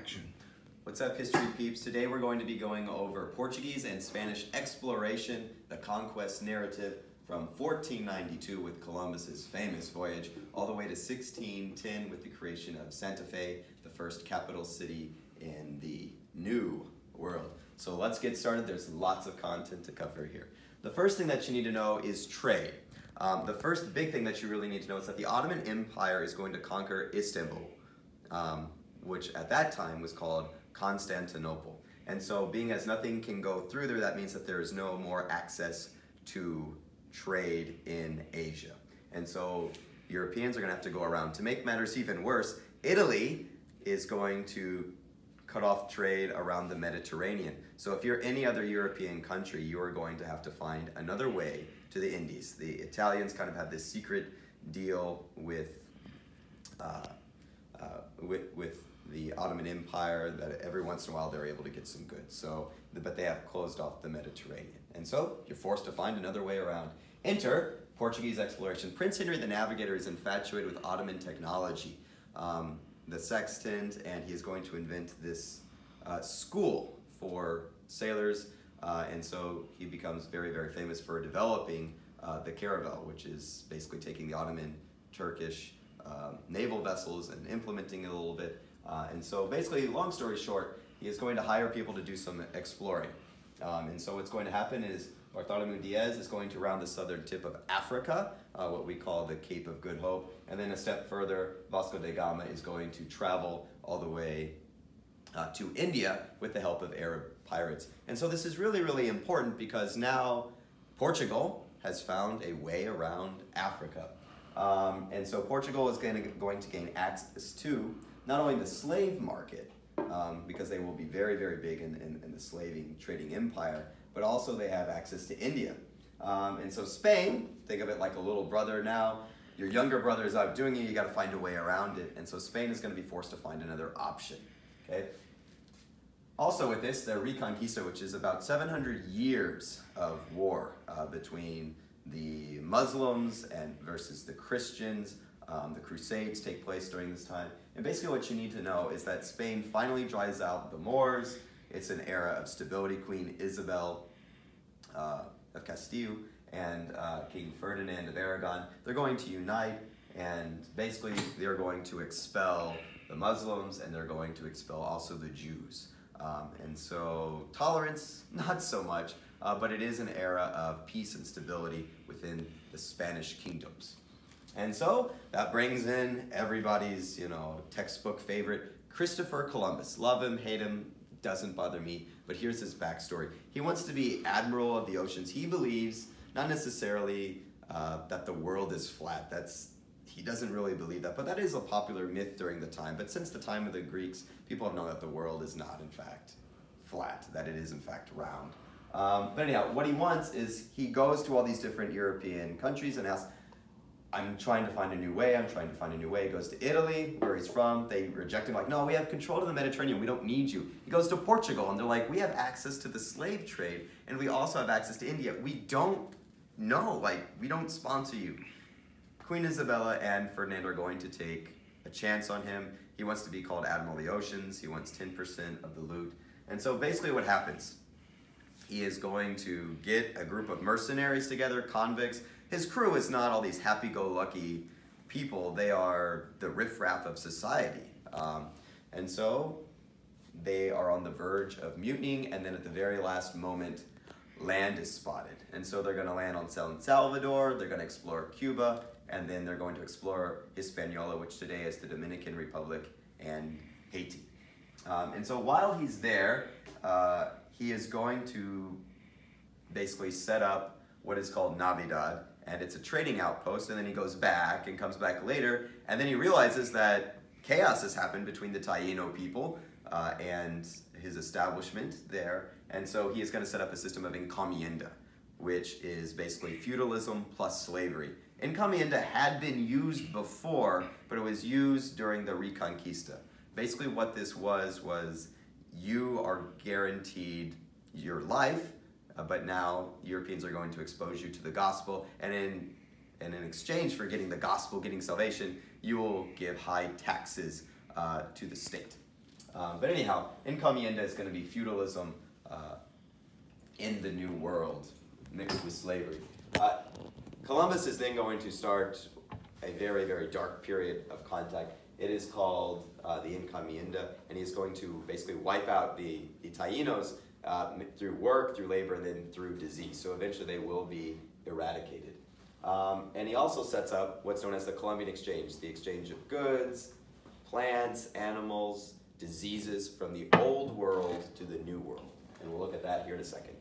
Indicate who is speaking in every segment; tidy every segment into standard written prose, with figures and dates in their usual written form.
Speaker 1: action.
Speaker 2: What's up, history peeps? Today we're going to be going over Portuguese and Spanish exploration, the conquest narrative from 1492 with Columbus's famous voyage, all the way to 1610 with the creation of Santa Fe, the first capital city in the New World. So let's get started. There's lots of content to cover here. The first thing that you need to know is trade. The first big thing that you really need to know is that the Ottoman Empire is going to conquer Istanbul, which at that time was called Constantinople. And so being as nothing can go through there, that means that there is no more access to trade in Asia. And so Europeans are going to have to go around. To make matters even worse, Italy is going to cut off trade around the Mediterranean. So if you're any other European country, you are going to have to find another way to the Indies. The Italians kind of have this secret deal with the Ottoman Empire that every once in a while they're able to get some goods. So, but they have closed off the Mediterranean. And so you're forced to find another way around. Enter Portuguese exploration. Prince Henry the Navigator is infatuated with Ottoman technology, the sextant, and he is going to invent this school for sailors. And so he becomes very, very famous for developing the caravel, which is basically taking the Ottoman Turkish naval vessels and implementing it a little bit. And so basically, long story short, he is going to hire people to do some exploring. And so what's going to happen is Bartholomew Diaz is going to round the southern tip of Africa, what we call the Cape of Good Hope. And then a step further, Vasco da Gama is going to travel all the way to India with the help of Arab pirates. And so this is really, really important because now Portugal has found a way around Africa. And so Portugal is going to gain access to not only the slave market, because they will be very, very big in the slaving trading empire, but also they have access to India. And so Spain, think of it like a little brother now. Your younger brother is out doing it, you got to find a way around it. And so Spain is going to be forced to find another option. Okay. Also with this, the Reconquista, which is about 700 years of war between the Muslims and versus the Christians. The Crusades take place during this time. And basically what you need to know is that Spain finally drives out the Moors. It's an era of stability. Queen Isabel of Castile and King Ferdinand of Aragon, they're going to unite, and basically they're going to expel the Muslims, and they're going to expel also the Jews. And so tolerance, not so much, but it is an era of peace and stability within the Spanish kingdoms. And so that brings in everybody's, textbook favorite, Christopher Columbus. Love him, hate him, doesn't bother me, but here's his backstory. He wants to be admiral of the oceans. He believes, not necessarily that the world is flat. He doesn't really believe that, but that is a popular myth during the time. But since the time of the Greeks, people have known that the world is not, in fact, flat, that it is, in fact, round. But anyhow, what he wants is he goes to all these different European countries and asks, I'm trying to find a new way, I'm trying to find a new way. He goes to Italy, where he's from. They reject him, like, no, we have control of the Mediterranean, we don't need you. He goes to Portugal, and they're like, we have access to the slave trade, and we also have access to India. We don't know, we don't sponsor you. Queen Isabella and Ferdinand are going to take a chance on him. He wants to be called Admiral of the Oceans. He wants 10% of the loot. And so basically what happens, he is going to get a group of mercenaries together, convicts. His crew is not all these happy-go-lucky people. They are the riffraff of society. And so they are on the verge of mutinying, and then at the very last moment, land is spotted. And so they're going to land on San Salvador, they're going to explore Cuba, and then they're going to explore Hispaniola, which today is the Dominican Republic and Haiti. And so while he's there, he is going to basically set up what is called Navidad, and it's a trading outpost, and then he goes back and comes back later, and then he realizes that chaos has happened between the Taino people and his establishment there, and so he is going to set up a system of encomienda, which is basically feudalism plus slavery. Encomienda had been used before, but it was used during the Reconquista. Basically what this was you are guaranteed your life, but now Europeans are going to expose you to the gospel, and in exchange for getting the gospel, getting salvation, you will give high taxes to the state. But anyhow, encomienda is going to be feudalism in the New World, mixed with slavery. Columbus is then going to start a very, very dark period of contact. It is called the encomienda, and he's going to basically wipe out the Tainos through work, through labor, and then through disease. So eventually they will be eradicated. And he also sets up what's known as the Columbian Exchange, the exchange of goods, plants, animals, diseases from the old world to the new world. And we'll look at that here in a second.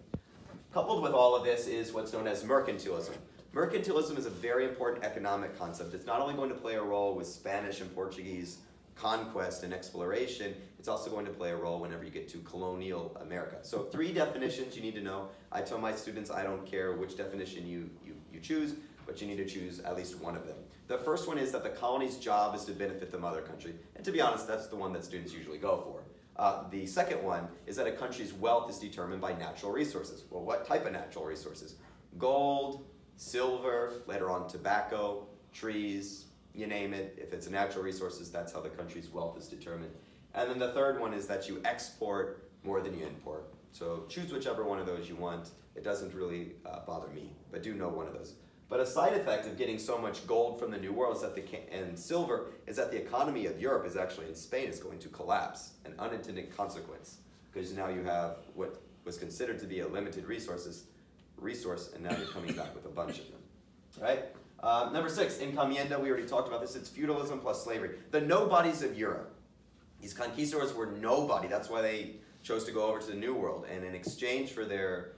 Speaker 2: Coupled with all of this is what's known as mercantilism. Mercantilism is a very important economic concept. It's not only going to play a role with Spanish and Portuguese conquest and exploration, it's also going to play a role whenever you get to colonial America. So 3 definitions you need to know. I tell my students I don't care which definition you choose, but you need to choose at least one of them. The first one is that the colony's job is to benefit the mother country. And to be honest, that's the one that students usually go for. The second one is that a country's wealth is determined by natural resources. Well, what type of natural resources? Gold, silver, later on tobacco, trees, you name it. If it's natural resources, that's how the country's wealth is determined. And then the third one is that you export more than you import. So choose whichever one of those you want. It doesn't really bother me, but do know one of those. But a side effect of getting so much gold from the New World is that and silver is that the economy of Europe is actually in Spain is going to collapse, an unintended consequence, because now you have what was considered to be a limited resource, and now you're coming back with a bunch of them, right? Number 6, encomienda. We already talked about this. It's feudalism plus slavery. The nobodies of Europe. These conquistadors were nobody. That's why they chose to go over to the New World, and in exchange for their,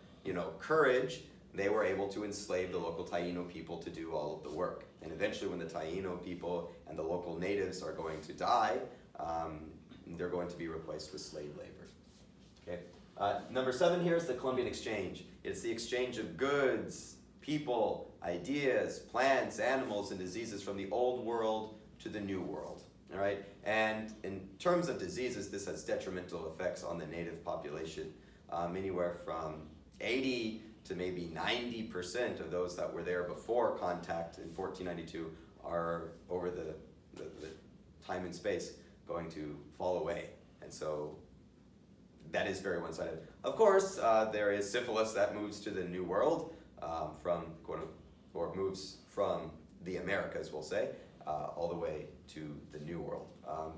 Speaker 2: courage, they were able to enslave the local Taino people to do all of the work. And eventually when the Taino people and the local natives are going to die, they're going to be replaced with slave labor. Okay. Number 7 here is the Columbian Exchange. It's the exchange of goods, people, ideas, plants, animals, and diseases from the old world to the new world. All right? And in terms of diseases, this has detrimental effects on the native population. Anywhere from 80 to maybe 90% of those that were there before contact in 1492 are, over the time and space, going to fall away. And so that is very one-sided. Of course, there is syphilis that moves to the New World, moves from the Americas, we'll say, all the way to the New World.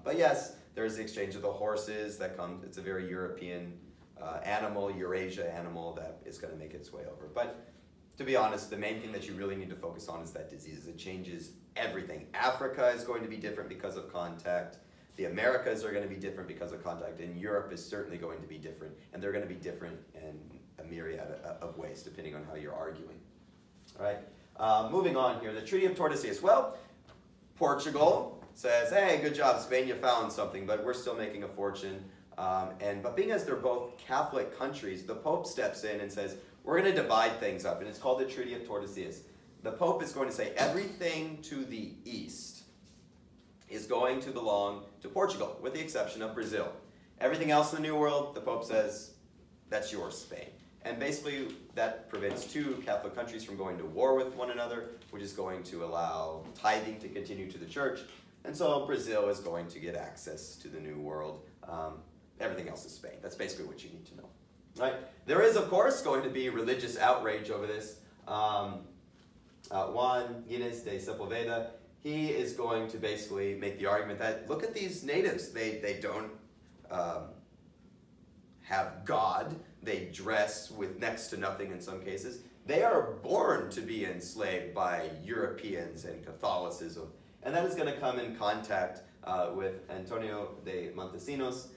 Speaker 2: But yes, there's the exchange of the horses that comes. It's a very European animal, Eurasia animal that is going to make its way over. But to be honest, the main thing that you really need to focus on is that disease. It changes everything. Africa is going to be different because of contact. The Americas are going to be different because of contact. And Europe is certainly going to be different. And they're going to be different in a myriad of ways, depending on how you're arguing. All right. Moving on here, the Treaty of Tordesillas. Well, Portugal says, hey, good job, Spain, you found something, but we're still making a fortune. But being as they're both Catholic countries, the Pope steps in and says, we're going to divide things up, and it's called the Treaty of Tordesillas. The Pope is going to say everything to the east is going to belong to Portugal, with the exception of Brazil. Everything else in the New World, the Pope says, that's yours, Spain. And basically, that prevents 2 Catholic countries from going to war with one another, which is going to allow tithing to continue to the church. And so Brazil is going to get access to the New World. Everything else is Spain. That's basically what you need to know. Right? There is, of course, going to be religious outrage over this. Juan Ginés de Sepulveda, he is going to basically make the argument that, look at these natives. They don't have God. They dress with next to nothing in some cases. They are born to be enslaved by Europeans and Catholicism. And that is going to come in contact with Antonio de Montesinos,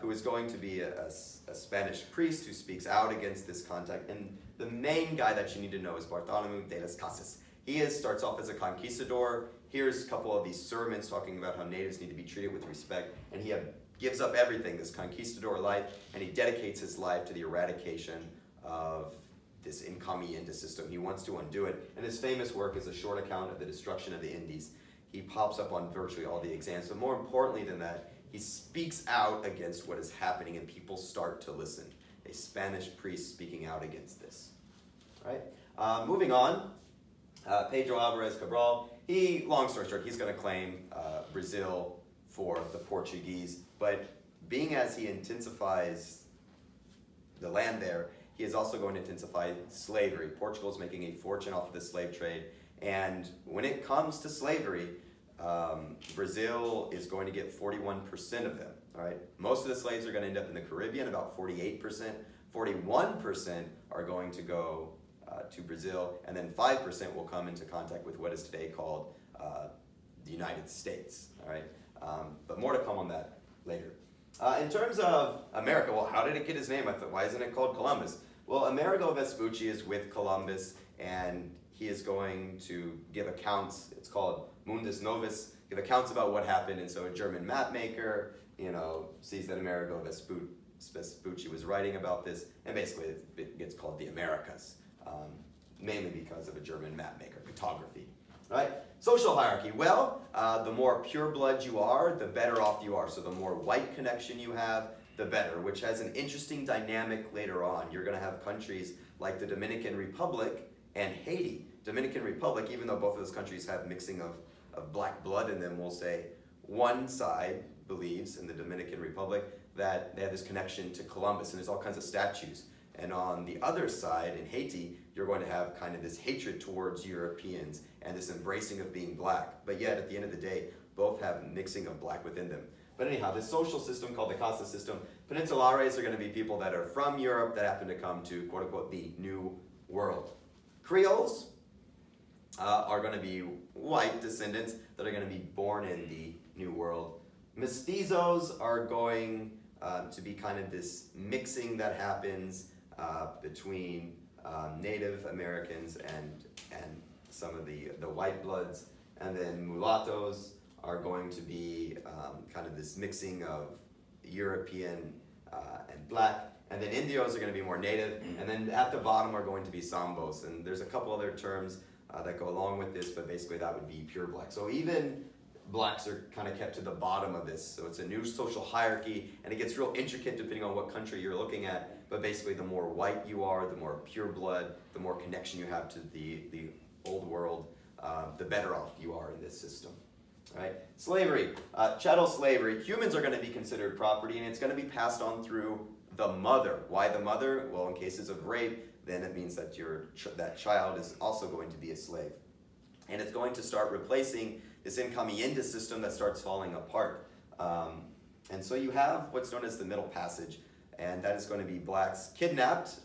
Speaker 2: who is going to be a Spanish priest who speaks out against this contact. And the main guy that you need to know is Bartholomew de las Casas. He starts off as a conquistador. Here's a couple of these sermons talking about how natives need to be treated with respect. And he gives up everything, this conquistador life, and he dedicates his life to the eradication of this encomienda system. He wants to undo it. And his famous work is a short account of the destruction of the Indies. He pops up on virtually all the exams. But more importantly than that, he speaks out against what is happening, and people start to listen. A Spanish priest speaking out against this. All right? Moving on, Pedro Alvarez Cabral, long story short, he's going to claim Brazil for the Portuguese, but being as he intensifies the land there, he is also going to intensify slavery. Portugal is making a fortune off of the slave trade. And when it comes to slavery, Brazil is going to get 41% of them. All right? Most of the slaves are going to end up in the Caribbean, about 48%. 41% are going to go to Brazil, and then 5% will come into contact with what is today called the United States. All right? But more to come on that later. In terms of America, well, how did it get its name? I thought, why isn't it called Columbus? Well, Amerigo Vespucci is with Columbus, and he is going to give accounts. It's called Mundus Novus, give accounts about what happened. And so a German map maker, you know, sees that Amerigo Vespucci was writing about this, and basically it gets called the Americas, mainly because of a German map maker, cartography. Right? Social hierarchy. Well, the more pure blood you are, the better off you are. So the more white connection you have, the better, which has an interesting dynamic later on. You're going to have countries like the Dominican Republic and Haiti. Dominican Republic, even though both of those countries have mixing of black blood in them, will say one side believes in the Dominican Republic that they have this connection to Columbus, and there's all kinds of statues. And on the other side, in Haiti, you're going to have kind of this hatred towards Europeans and this embracing of being black. But yet, at the end of the day, both have mixing of black within them. But anyhow, this social system called the Casta system, Peninsulares are going to be people that are from Europe that happen to come to, quote unquote, the New World. Creoles are going to be white descendants that are going to be born in the New World. Mestizos are going to be kind of this mixing that happens between Native Americans and some of the white bloods. And then mulattoes are going to be kind of this mixing of European and black. And then Indios are going to be more native. And then at the bottom are going to be Sambos. And there's a couple other terms that go along with this, but basically that would be pure black. So even blacks are kind of kept to the bottom of this. So it's a new social hierarchy, and it gets real intricate depending on what country you're looking at. But basically the more white you are, the more pure blood, the more connection you have to the old world, the better off you are in this system. Right? Slavery, chattel slavery. Humans are going to be considered property, and it's going to be passed on through the mother. Why the mother? Well, in cases of rape, then it means that that child is also going to be a slave. And it's going to start replacing this encomienda system that starts falling apart. And so you have what's known as the Middle Passage, and that is going to be blacks kidnapped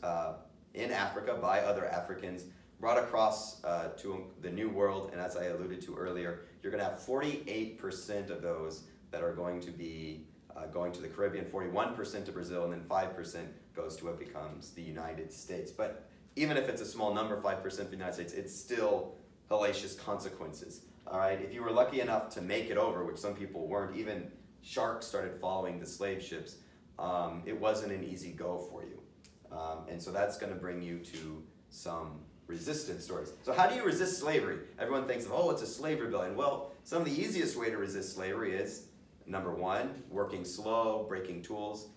Speaker 2: in Africa by other Africans, brought across to the New World, and as I alluded to earlier, you're going to have 48% of those that are going to be going to the Caribbean, 41% to Brazil, and then 5% goes to what becomes the United States. But even if it's a small number, 5% for the United States, it's still hellacious consequences. All right, if you were lucky enough to make it over, which some people weren't, even sharks started following the slave ships, it wasn't an easy go for you. And so that's going to bring you to some resistance stories. So how do you resist slavery? Everyone thinks of, oh, it's a slave rebellion. Well, some of the easiest way to resist slavery is, number one, working slow, breaking tools.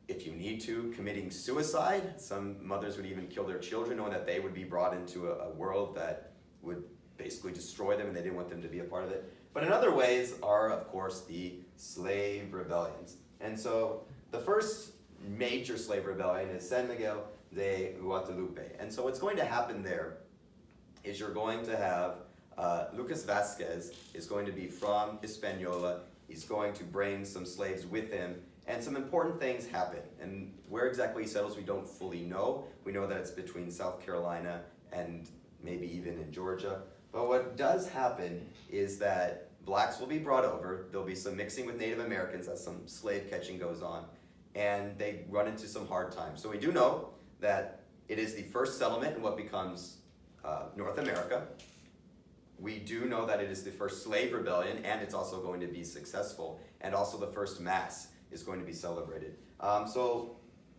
Speaker 2: If you need to, committing suicide. Some mothers would even kill their children knowing that they would be brought into a world that would basically destroy them and they didn't want them to be a part of it. But in other ways are, of course, the slave rebellions. And so the first major slave rebellion is San Miguel de Guadalupe. And so what's going to happen there is you're going to have Lucas Vasquez is going to be from Hispaniola. He's going to bring some slaves with him, and some important things happen. And where exactly he settles, we don't fully know. We know that it's between South Carolina and maybe even in Georgia. But what does happen is that blacks will be brought over. There'll be some mixing with Native Americans as some slave catching goes on, and they run into some hard times. So we do know that it is the first settlement in what becomes North America. We do know that it is the first slave rebellion, and it's also going to be successful, and also the first mass is going to be celebrated. So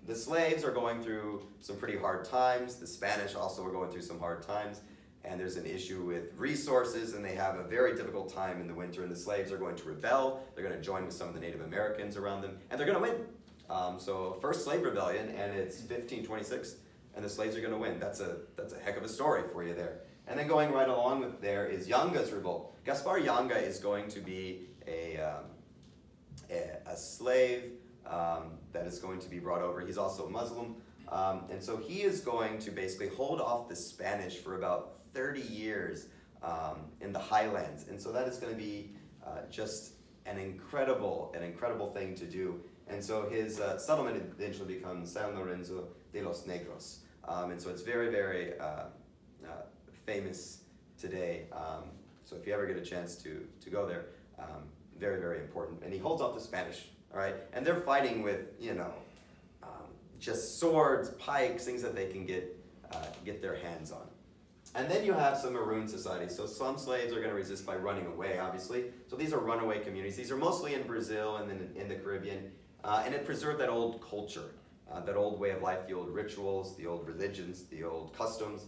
Speaker 2: the slaves are going through some pretty hard times. The Spanish also are going through some hard times, and there's an issue with resources, and they have a very difficult time in the winter, and the slaves are going to rebel. They're going to join with some of the Native Americans around them, and they're going to win. So first slave rebellion, and it's 1526, and the slaves are going to win. That's a heck of a story for you there. And then going right along with there is Janka's revolt. Gaspard Janka is going to be a slave that is going to be brought over. He's also Muslim. And so he is going to basically hold off the Spanish for about 30 years in the highlands. And so that is going to be just an incredible thing to do. And so his settlement eventually becomes San Lorenzo de los Negros. And so it's very, very famous today. So if you ever get a chance to go there, very, very important. And he holds off the Spanish, all right? And they're fighting with, you know, just swords, pikes, things that they can get their hands on. And then you have some maroon societies. So some slaves are going to resist by running away, obviously. So these are runaway communities. These are mostly in Brazil and then in the Caribbean. And it preserved that old culture, that old way of life, the old rituals, the old religions, the old customs.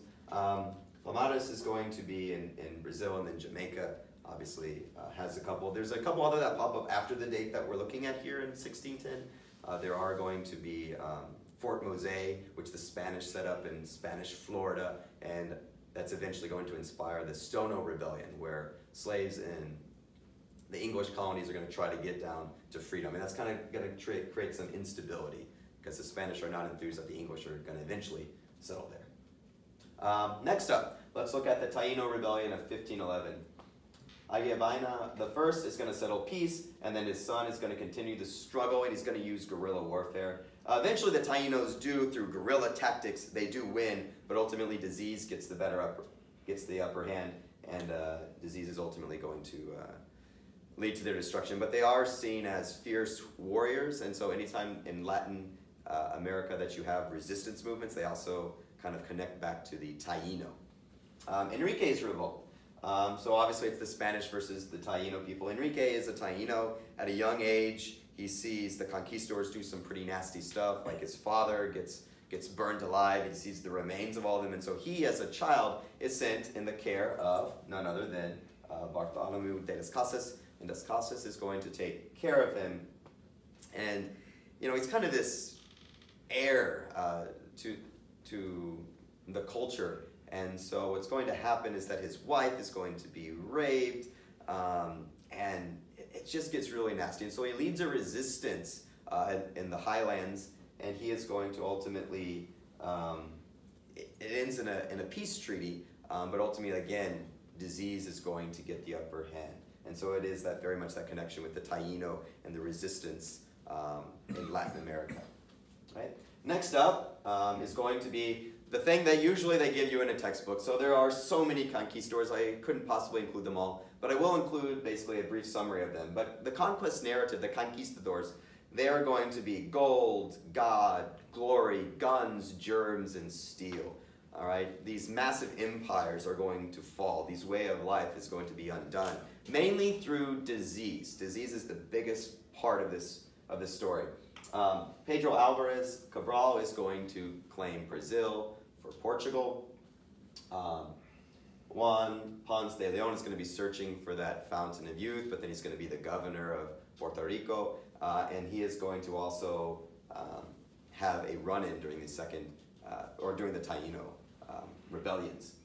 Speaker 2: Lamares is going to be in Brazil, and then Jamaica obviously has a couple. There's a couple other that pop up after the date that we're looking at here in 1610. There are going to be Fort Mose, which the Spanish set up in Spanish Florida, and that's eventually going to inspire the Stono Rebellion, where slaves in the English colonies are going to try to get down to freedom. And that's kind of going to create some instability, because the Spanish are not enthused that the English are going to eventually settle there. Next up, let's look at the Taino Rebellion of 1511. Aguiabaina the first is going to settle peace, and then his son is going to continue the struggle, and he's going to use guerrilla warfare. Eventually the Tainos do, through guerrilla tactics, they do win, but ultimately disease gets the upper hand, and disease is ultimately going to lead to their destruction. But they are seen as fierce warriors, and so anytime in Latin America that you have resistance movements, they also kind of connect back to the Taino. Enriquez revolt. So obviously it's the Spanish versus the Taino people. Enrique is a Taino. At a young age, he sees the Conquistadors do some pretty nasty stuff, like his father gets burned alive. He sees the remains of all of them, and so he, as a child, is sent in the care of none other than Bartholomew de las Casas, and Las Casas is going to take care of him. And you know, he's kind of this heir to the culture. And so what's going to happen is that his wife is going to be raped, and it just gets really nasty. And so he leads a resistance in the highlands, and he is going to ultimately, it ends in a peace treaty, but ultimately, again, disease is going to get the upper hand. And so it is that very much that connection with the Taino and the resistance in Latin America. Right? Next up is going to be the thing that usually they give you in a textbook. So there are so many conquistadors, I couldn't possibly include them all, but I will include basically a brief summary of them. But the conquest narrative, the conquistadors, they are going to be gold, God, glory, guns, germs, and steel. All right, these massive empires are going to fall. This way of life is going to be undone, mainly through disease. Disease is the biggest part of this story. Pedro Alvarez Cabral is going to claim Brazil for Portugal. Juan Ponce de Leon is going to be searching for that fountain of youth, but then he's going to be the governor of Puerto Rico, and he is going to also have a run-in during the during the Taino rebellions.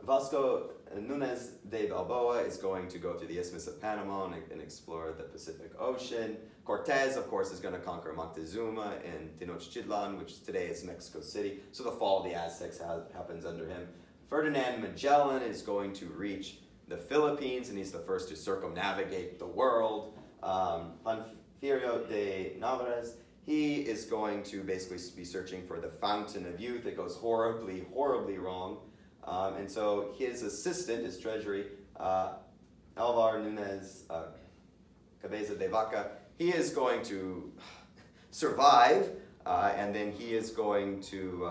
Speaker 2: Vasco Núñez de Balboa is going to go through the Isthmus of Panama and explore the Pacific Ocean. Cortez, of course, is going to conquer Moctezuma and Tenochtitlan, which today is Mexico City. So the fall of the Aztecs happens under him. Ferdinand Magellan is going to reach the Philippines, and he's the first to circumnavigate the world. Porfirio de Narvaez, he is going to basically be searching for the fountain of youth. It goes horribly, horribly wrong. And so his assistant, his treasury, Alvar Núñez Cabeza de Vaca, he is going to survive, and then he is going to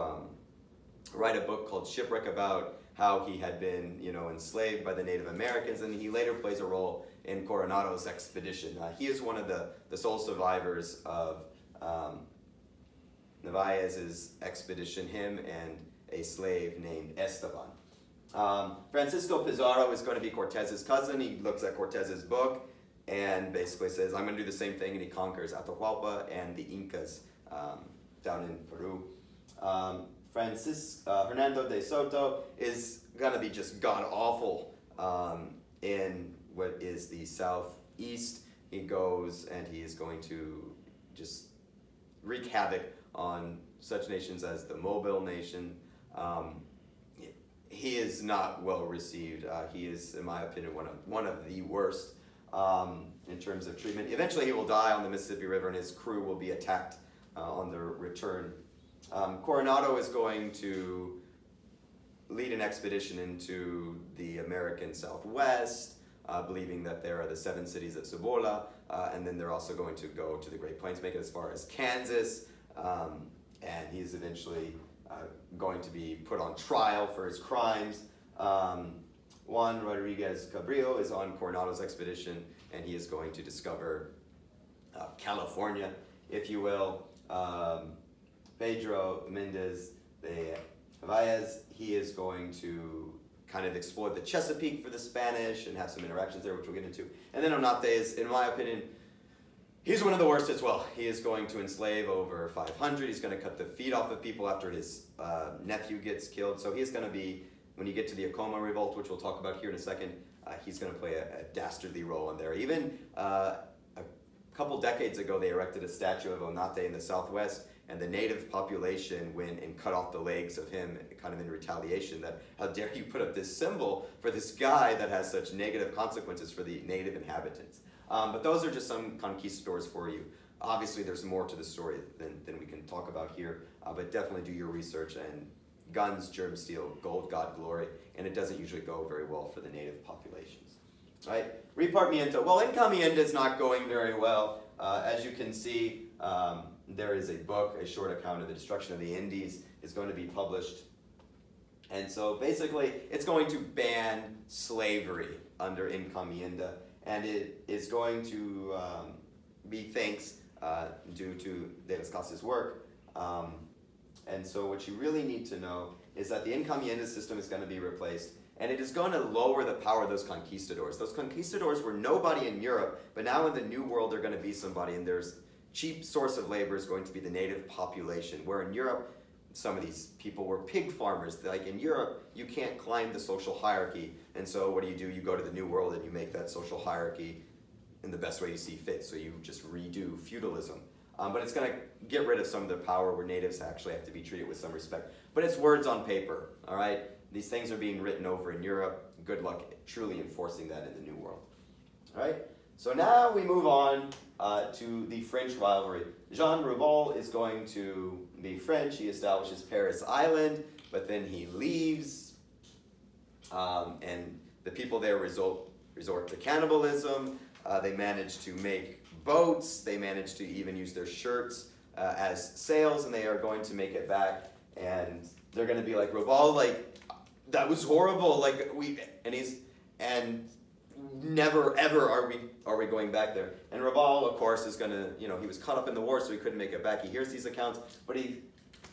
Speaker 2: write a book called Shipwreck about how he had been, enslaved by the Native Americans, and he later plays a role in Coronado's expedition. He is one of the sole survivors of Narvaez's expedition, him and a slave named Esteban. Francisco Pizarro is going to be Cortez's cousin. He looks at Cortez's book and basically says, I'm going to do the same thing, and he conquers Atahualpa and the Incas down in Peru. Hernando de Soto is going to be just god-awful in what is the southeast, he goes and he is going to just wreak havoc on such nations as the Mobile nation. He is not well received. He is, in my opinion, one of the worst in terms of treatment. Eventually he will die on the Mississippi River and his crew will be attacked on their return. Coronado is going to lead an expedition into the American Southwest, believing that there are the 7 cities of Cibola, and then they're also going to go to the Great Plains, make it as far as Kansas, and he's eventually going to be put on trial for his crimes. Juan Rodriguez Cabrillo is on Coronado's expedition, and he is going to discover California, if you will. Pedro Mendez de Valles, he is going to kind of explore the Chesapeake for the Spanish and have some interactions there, which we'll get into. And then Onate is, in my opinion, he's one of the worst as well. He is going to enslave over 500. He's going to cut the feet off of people after his nephew gets killed. So he's going to be, when you get to the Acoma revolt, which we'll talk about here in a second, he's going to play a dastardly role in there. Even a couple decades ago, they erected a statue of Onate in the Southwest, and the native population went and cut off the legs of him, kind of in retaliation, that how dare you put up this symbol for this guy that has such negative consequences for the native inhabitants. But those are just some conquistadors for you. Obviously, there's more to the story than we can talk about here, but definitely do your research. And guns, germ steel, gold, God, glory, and it doesn't usually go very well for the native populations. Right? Repartimiento. Well, Encomienda is not going very well. As you can see, there is a book, a short account of the destruction of the Indies, is going to be published. And so basically, it's going to ban slavery under Encomienda, and it is going to be thanks due to De las Casas' work. And so what you really need to know is that the Encomienda system is going to be replaced, and it is going to lower the power of those conquistadors. Those conquistadors were nobody in Europe, but now in the New World they're going to be somebody, and there's cheap source of labor is going to be the native population, where in Europe, some of these people were pig farmers. Like in Europe, you can't climb the social hierarchy, and so what do? You go to the New World and you make that social hierarchy in the best way you see fit, so you just redo feudalism. But it's going to get rid of some of the power where natives actually have to be treated with some respect. But it's words on paper, all right? These things are being written over in Europe. Good luck truly enforcing that in the New World, all right? So now we move on to the French rivalry. Jean Revolt is going to be French. He establishes Paris Island, but then he leaves, and the people there resort to cannibalism. They manage to make boats. They manage to even use their shirts as sails, and they are going to make it back. And they're going to be like, Revolt, like, that was horrible. Like, never ever are we going back there. And Revolt, of course, is going to, he was caught up in the war, so he couldn't make it back. He hears these accounts, but he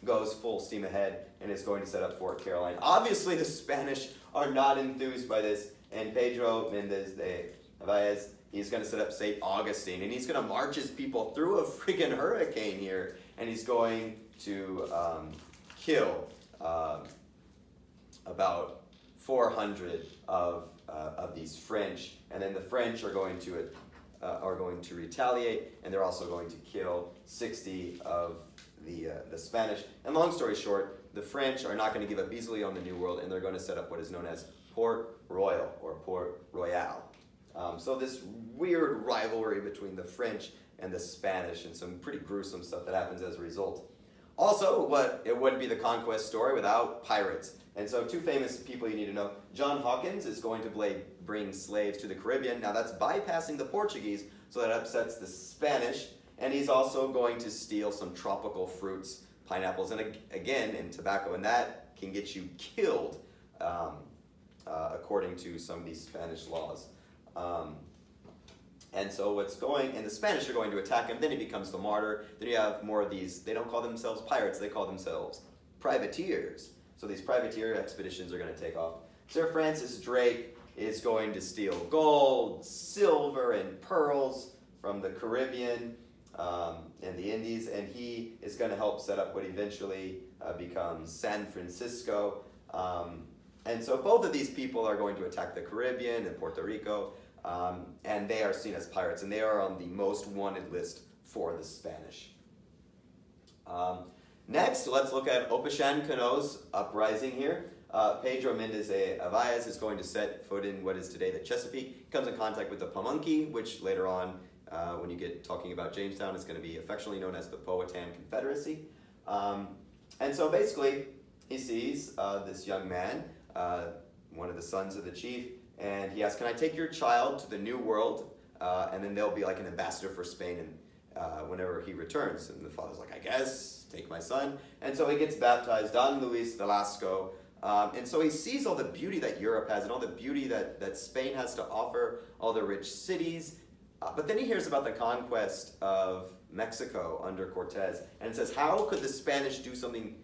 Speaker 2: goes full steam ahead and is going to set up Fort Caroline. Obviously, the Spanish are not enthused by this, and Pedro Mendez de Valles, he's going to set up St. Augustine, and he's going to march his people through a freaking hurricane here, and he's going to kill about 400 of these French, and then the French are going to retaliate, and they're also going to kill 60 of the Spanish. And long story short, the French are not going to give up easily on the New World, and they're going to set up what is known as Port Royal or Port Royal. So this weird rivalry between the French and the Spanish, and some pretty gruesome stuff that happens as a result. Also, it wouldn't be the conquest story without pirates. And so 2 famous people you need to know. John Hawkins is going to bring slaves to the Caribbean. Now that's bypassing the Portuguese, so that upsets the Spanish. And he's also going to steal some tropical fruits, pineapples, and tobacco, and that can get you killed, according to some of these Spanish laws. And so and the Spanish are going to attack him, then he becomes the martyr. Then you have more of these, they don't call themselves pirates, they call themselves privateers. So these privateer expeditions are going to take off. Sir Francis Drake is going to steal gold, silver, and pearls from the Caribbean and the Indies, and he is going to help set up what eventually becomes San Francisco. And so both of these people are going to attack the Caribbean and Puerto Rico. and they are seen as pirates, and they are on the most wanted list for the Spanish. Next, let's look at Opichan Cano's uprising here. Pedro Mendez Avaez is going to set foot in what is today the Chesapeake. He comes in contact with the Pamunkey, which later on, when you get talking about Jamestown, is going to be affectionately known as the Powhatan Confederacy. And so basically, he sees this young man, one of the sons of the chief, and he asks, can I take your child to the New World? And then they'll be like an ambassador for Spain and whenever he returns. And the father's like, I guess, take my son. And so he gets baptized, Don Luis Velasco. And so he sees all the beauty that Europe has and all the beauty that Spain has to offer, all the rich cities. But then he hears about the conquest of Mexico under Cortez. And it says, how could the Spanish do something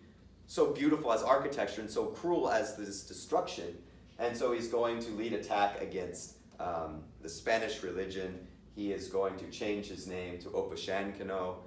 Speaker 2: so beautiful as architecture and so cruel as this destruction? And so he's going to lead attack against the Spanish religion. He is going to change his name to Opichan Cano,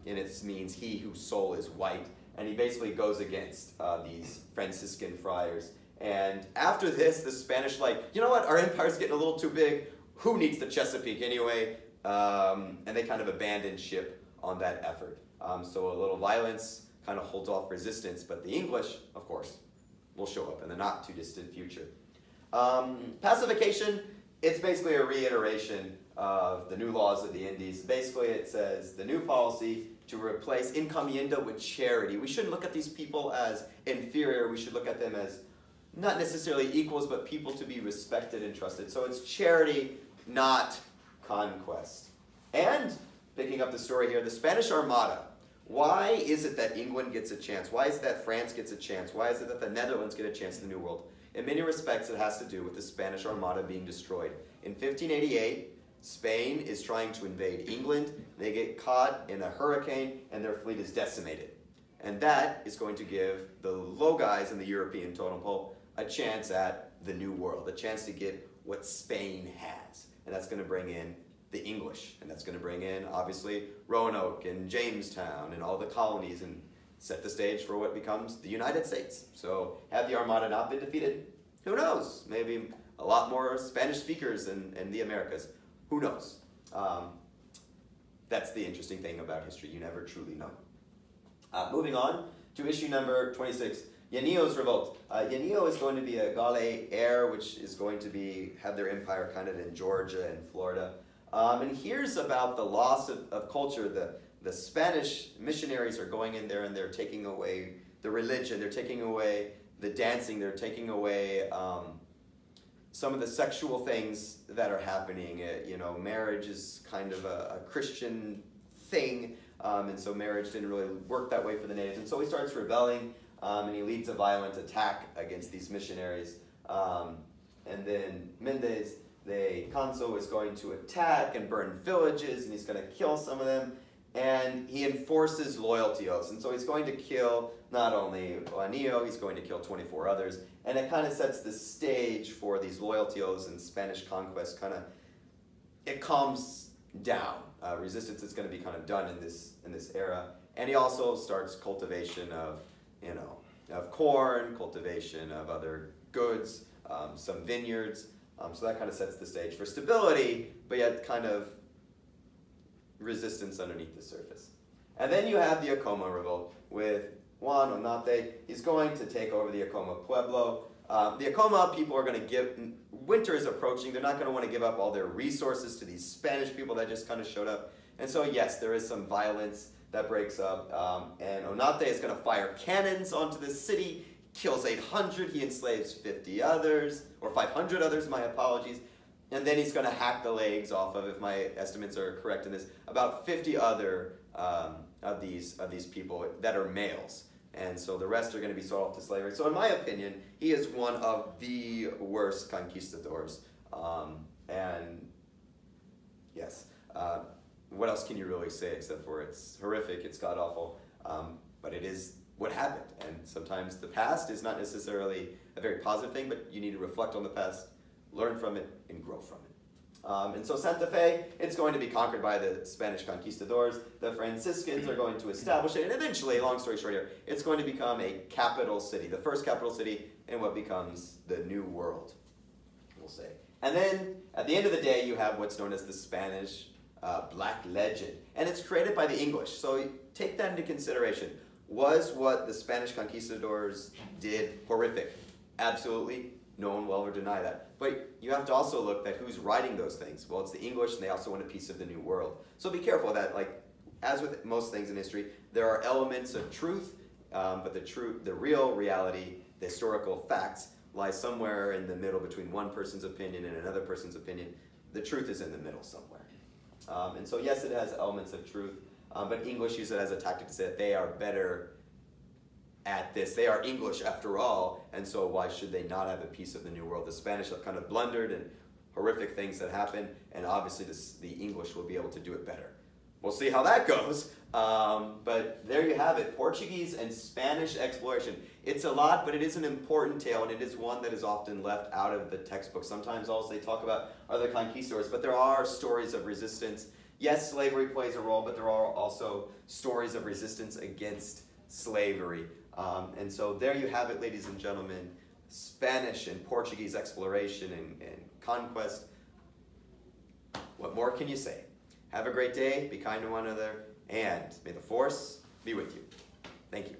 Speaker 2: and it means he whose soul is white. And he basically goes against these Franciscan friars. And after this, the Spanish like, you know what, our empire's getting a little too big. Who needs the Chesapeake anyway? And they kind of abandon ship on that effort. So a little violence kind of holds off resistance, but the English, of course, will show up in the not too distant future. Pacification, it's basically a reiteration of the new laws of the Indies. Basically, it says the new policy to replace encomienda with charity. We shouldn't look at these people as inferior. We should look at them as not necessarily equals, but people to be respected and trusted. So it's charity, not conquest. And, picking up the story here, the Spanish Armada. Why is it that England gets a chance? Why is it that France gets a chance? Why is it that the Netherlands get a chance in the New World? In many respects, it has to do with the Spanish Armada being destroyed. In 1588, Spain is trying to invade England. They get caught in a hurricane, and their fleet is decimated. And that is going to give the low guys in the European totem pole a chance at the New World, a chance to get what Spain has. And that's going to bring in the English, and that's going to bring in, obviously, Roanoke and Jamestown and all the colonies and set the stage for what becomes the United States. So had the Armada not been defeated, who knows? Maybe a lot more Spanish speakers in the Americas. Who knows? That's the interesting thing about history. You never truly know. Moving on to issue number 26, Llanillo's revolt. Llanillo is going to be a Gale heir, which is going to have their empire kind of in Georgia and Florida. And here's about the loss of culture. The Spanish missionaries are going in there and they're taking away the religion, they're taking away the dancing, they're taking away some of the sexual things that are happening. You know, marriage is kind of a Christian thing, and so marriage didn't really work that way for the natives. And so he starts rebelling, and he leads a violent attack against these missionaries. And then Mendez de Canso is going to attack and burn villages, and he's going to kill some of them. And he enforces loyalty oaths. And so he's going to kill not only Llanillo, he's going to kill 24 others. And it kind of sets the stage for these loyalty oaths and Spanish conquest. It calms down. Resistance is going to be kind of done in this era. And he also starts cultivation of corn, cultivation of other goods, some vineyards. So that kind of sets the stage for stability, but yet kind of resistance underneath the surface. And then you have the Acoma revolt with Juan Onate. He's going to take over the Acoma Pueblo. The Acoma people are going to winter is approaching. They're not going to want to give up all their resources to these Spanish people that just kind of showed up. And so yes, there is some violence that breaks up. And Onate is going to fire cannons onto the city, kills 800, he enslaves 50 others, or 500 others, my apologies. And then he's going to hack the legs off of, if my estimates are correct in this, about 50 other of these people that are males. And so the rest are going to be sold off to slavery. So in my opinion, he is one of the worst conquistadors. And yes, what else can you really say except for it's horrific, it's god-awful, but it is what happened. And sometimes the past is not necessarily a very positive thing, but you need to reflect on the past, learn from it, and grow from it. And so Santa Fe, it's going to be conquered by the Spanish conquistadors. The Franciscans are going to establish it, and eventually, long story short here, it's going to become a capital city, the first capital city in what becomes the New World, we'll say. And then, at the end of the day, you have what's known as the Spanish Black Legend. And it's created by the English. So take that into consideration. Was what the Spanish conquistadors did horrific? Absolutely. No one will ever deny that. But you have to also look at who's writing those things. Well, it's the English, and they also want a piece of the New World. So be careful of that. Like, as with most things in history, there are elements of truth, but the real reality, the historical facts, lies somewhere in the middle between one person's opinion and another person's opinion. The truth is in the middle somewhere. And so yes, it has elements of truth, but English use it as a tactic to say that they are better at this. They are English after all, and so why should they not have a piece of the New World? The Spanish have kind of blundered and horrific things that happen, and obviously the English will be able to do it better. We'll see how that goes, but there you have it, Portuguese and Spanish exploration. It's a lot, but it is an important tale, and it is one that is often left out of the textbook. Sometimes all they talk about are the conquistadors, but there are stories of resistance. Yes, slavery plays a role, but there are also stories of resistance against slavery. And so there you have it, ladies and gentlemen, Spanish and Portuguese exploration and conquest. What more can you say? Have a great day, be kind to one another, and may the force be with you. Thank you.